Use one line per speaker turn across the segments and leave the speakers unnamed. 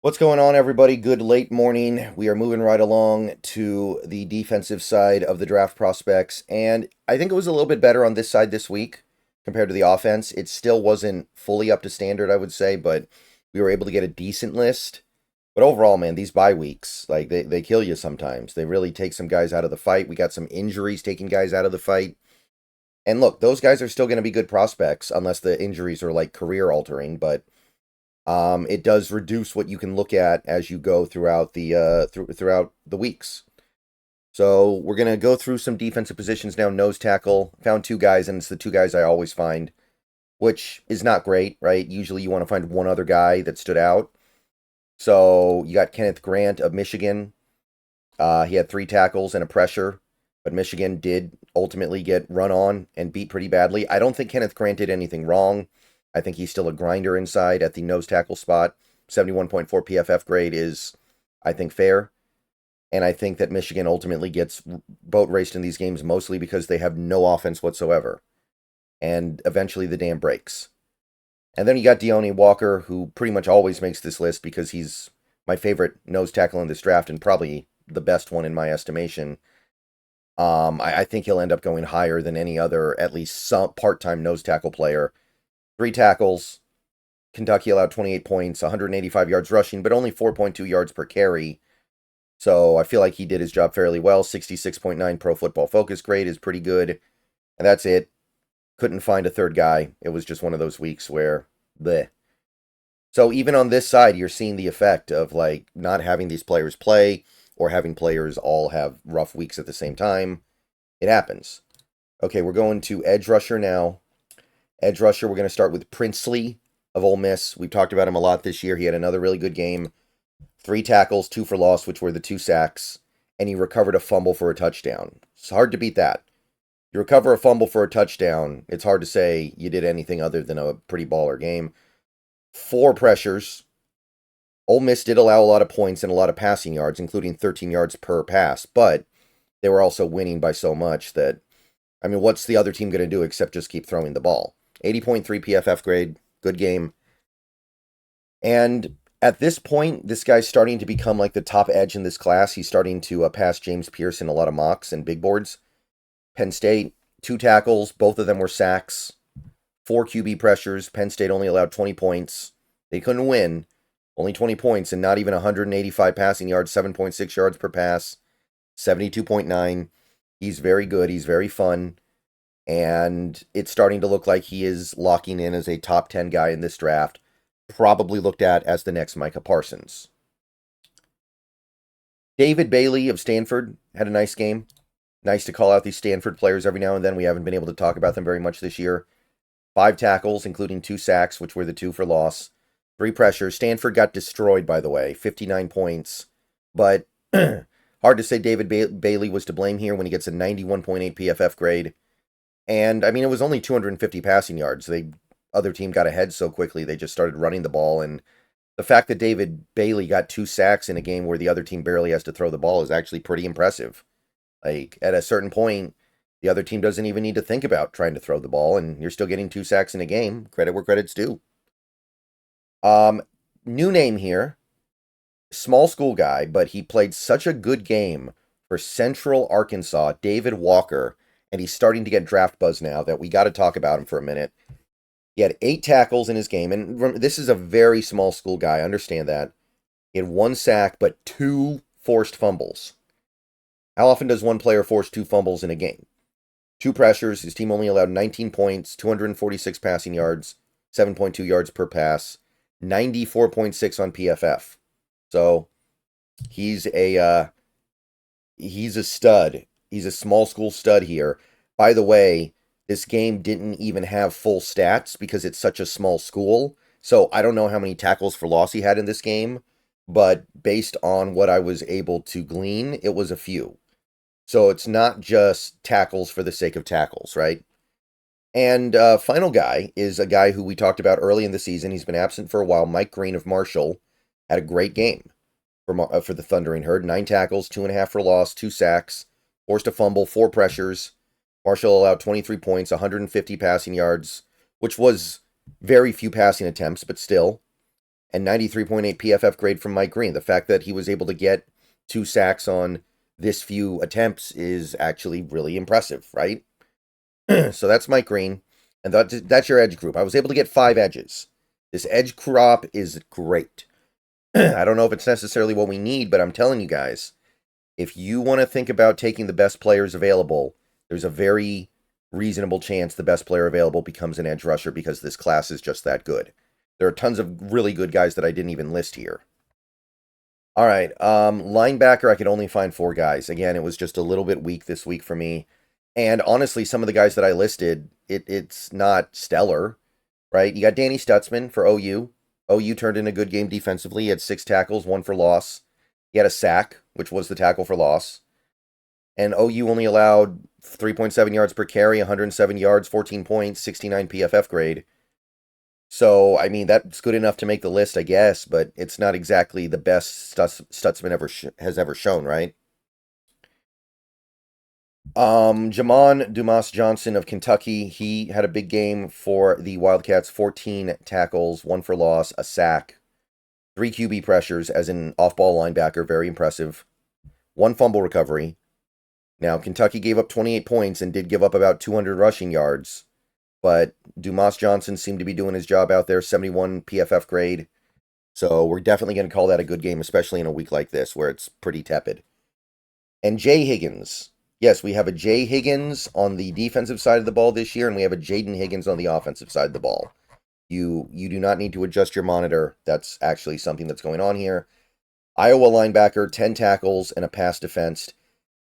What's going on, everybody? Good late morning. We are moving right along to the defensive side of the draft prospects, and I think it was a little bit better on this side this week compared to the offense. It still wasn't fully up to standard, I would say, but we were able to get a decent list. But overall, man, these bye weeks, like they kill you sometimes. They really take some guys out of the fight. We got some injuries taking guys out of the fight. And look, those guys are still going to be good prospects unless the injuries are like career altering, but it does reduce what you can look at as you go throughout the throughout the weeks. So we're gonna go through some defensive positions now. Nose tackle, found two guys, and it's the two guys I always find, which is not great, right? Usually you want to find one other guy that stood out. So you got Kenneth Grant of Michigan. He had 3 tackles and a pressure, but Michigan did ultimately get run on and beat pretty badly. I don't think Kenneth Grant did anything wrong. I think he's still a grinder inside at the nose tackle spot. 71.4 PFF grade is, I think, fair. And I think that Michigan ultimately gets boat raced in these games mostly because they have no offense whatsoever. And eventually the dam breaks. And then you got Deony Walker, who pretty much always makes this list because he's my favorite nose tackle in this draft and probably the best one in my estimation. I think he'll end up going higher than any other, at least some part-time nose tackle player. 3 tackles. Kentucky allowed 28 points, 185 yards rushing, but only 4.2 yards per carry. So I feel like he did his job fairly well. 66.9 Pro Football Focus grade is pretty good. And that's it. Couldn't find a third guy. It was just one of those weeks where, bleh. So even on this side, you're seeing the effect of like not having these players play or having players all have rough weeks at the same time. It happens. Okay, we're going to edge rusher now. Edge rusher, we're going to start with Princely of Ole Miss. We've talked about him a lot this year. He had another really good game. 3 tackles, 2 for loss, which were the 2 sacks, and he recovered a fumble for a touchdown. It's hard to beat that. You recover a fumble for a touchdown, it's hard to say you did anything other than a pretty baller game. 4 pressures. Ole Miss did allow a lot of points and a lot of passing yards, including 13 yards per pass, but they were also winning by so much that, I mean, what's the other team going to do except just keep throwing the ball? 80.3 PFF grade, good game. And at this point, this guy's starting to become like the top edge in this class. He's starting to pass James Pierce in a lot of mocks and big boards. Penn State, 2 tackles, both of them were sacks. 4 QB pressures. Penn State only allowed 20 points. They couldn't win. Only 20 points and not even 185 passing yards, 7.6 yards per pass, 72.9. He's very good. He's very fun. And it's starting to look like he is locking in as a top 10 guy in this draft, probably looked at as the next Micah Parsons. David Bailey of Stanford had a nice game. Nice to call out these Stanford players every now and then. We haven't been able to talk about them very much this year. 5 tackles, including 2 sacks, which were the 2 for loss. 3 pressures. Stanford got destroyed, by the way, 59 points. But hard to say David Bailey was to blame here when he gets a 91.8 PFF grade. And, I mean, it was only 250 passing yards. The other team got ahead so quickly, they just started running the ball. And the fact that David Bailey got 2 sacks in a game where the other team barely has to throw the ball is actually pretty impressive. Like, at a certain point, the other team doesn't even need to think about trying to throw the ball, and you're still getting 2 sacks in a game. Credit where credit's due. New name here. Small school guy, but he played such a good game for Central Arkansas, David Walker, and he's starting to get draft buzz now that we got to talk about him for a minute. He had 8 tackles in his game, and this is a very small school guy, I understand that. He had 1 sack, but 2 forced fumbles. How often does one player force 2 fumbles in a game? 2 pressures, his team only allowed 19 points, 246 passing yards, 7.2 yards per pass, 94.6 on PFF. So, he's a stud. He's a small school stud here. By the way, this game didn't even have full stats because it's such a small school. So I don't know how many tackles for loss he had in this game, but based on what I was able to glean, it was a few. So it's not just tackles for the sake of tackles, right? And final guy is a guy who we talked about early in the season. He's been absent for a while. Mike Green of Marshall had a great game for the Thundering Herd. 9 tackles, 2.5 for loss, 2 sacks, forced a fumble, 4 pressures. Marshall allowed 23 points, 150 passing yards, which was very few passing attempts, but still. and 93.8 PFF grade from Mike Green. The fact that he was able to get 2 sacks on this few attempts is actually really impressive, right? So that's Mike Green, and that's your edge group. I was able to get 5 edges. This edge crop is great. I don't know if it's necessarily what we need, but I'm telling you guys, if you want to think about taking the best players available, there's a very reasonable chance the best player available becomes an edge rusher because this class is just that good. There are tons of really good guys that I didn't even list here. All right, linebacker, I could only find 4 guys. Again, it was just a little bit weak this week for me. And honestly, some of the guys that I listed, it's not stellar, right? You got Danny Stutzman for OU. OU turned in a good game defensively. He had 6 tackles, 1 for loss. He had a sack, which was the tackle for loss. And OU only allowed 3.7 yards per carry, 107 yards, 14 points, 69 PFF grade. So, I mean, that's good enough to make the list, I guess, but it's not exactly the best Stutzman has ever shown, right? Jamon Dumas Johnson of Kentucky, he had a big game for the Wildcats, 14 tackles, 1 for loss, a sack, 3 QB pressures as an off-ball linebacker, very impressive, 1 fumble recovery. Now, Kentucky gave up 28 points and did give up about 200 rushing yards, but Dumas Johnson seemed to be doing his job out there, 71 PFF grade. So we're definitely going to call that a good game, especially in a week like this where it's pretty tepid. And Jay Higgins. Yes, we have a Jay Higgins on the defensive side of the ball this year, and we have a Jaden Higgins on the offensive side of the ball. You do not need to adjust your monitor. That's actually something that's going on here. Iowa linebacker, 10 tackles and a pass defensed.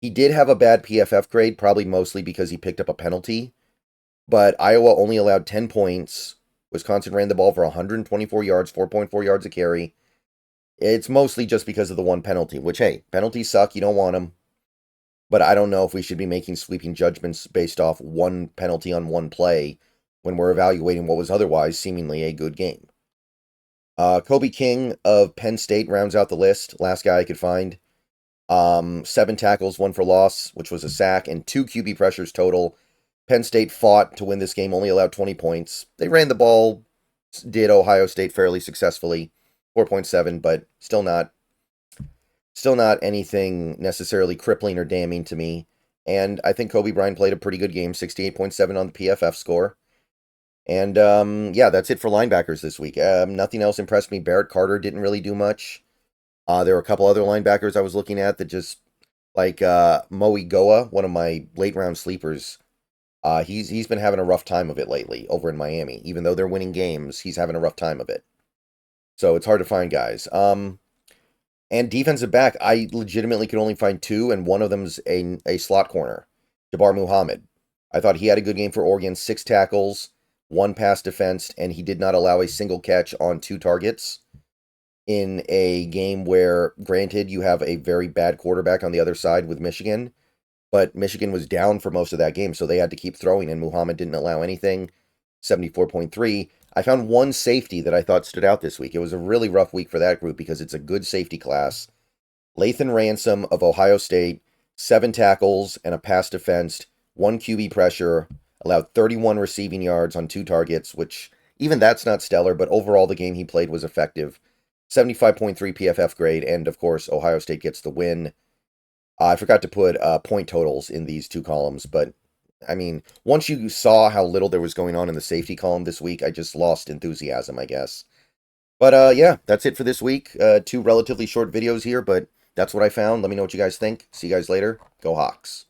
He did have a bad PFF grade, probably mostly because he picked up a penalty. But Iowa only allowed 10 points. Wisconsin ran the ball for 124 yards, 4.4 yards a carry. It's mostly just because of the 1 penalty, which, hey, penalties suck. You don't want them. But I don't know if we should be making sweeping judgments based off 1 penalty on 1 play when we're evaluating what was otherwise seemingly a good game. Kobe King of Penn State rounds out the list. Last guy I could find. 7 tackles, 1 for loss, which was a sack, and 2 QB pressures total. Penn State fought to win this game, only allowed 20 points. They ran the ball, did Ohio State fairly successfully, 4.7, but still not anything necessarily crippling or damning to me. And I think Kobe Bryant played a pretty good game, 68.7 on the PFF score. And yeah, that's it for linebackers this week. Nothing else impressed me. Barrett Carter didn't really do much. There were a couple other linebackers I was looking at that just, like Moe Goa, one of my late round sleepers. He's been having a rough time of it lately over in Miami. Even though they're winning games, he's having a rough time of it. So it's hard to find guys. And defensive back, I legitimately could only find 2, and one of them's a slot corner, Jabbar Muhammad. I thought he had a good game for Oregon, 6 tackles, 1 pass defensed, and he did not allow a single catch on 2 targets in a game where, granted, you have a very bad quarterback on the other side with Michigan, but Michigan was down for most of that game, so they had to keep throwing, and Muhammad didn't allow anything, 74.3. I found 1 safety that I thought stood out this week. It was a really rough week for that group because it's a good safety class. Lathan Ransom of Ohio State, 7 tackles and a pass defensed, 1 QB pressure, allowed 31 receiving yards on 2 targets, which even that's not stellar, but overall the game he played was effective. 75.3 PFF grade, and of course, Ohio State gets the win. I forgot to put point totals in these 2 columns, but I mean, once you saw how little there was going on in the safety column this week, I just lost enthusiasm, I guess. But yeah, that's it for this week. 2 relatively short videos here, but that's what I found. Let me know what you guys think. See you guys later. Go Hawks.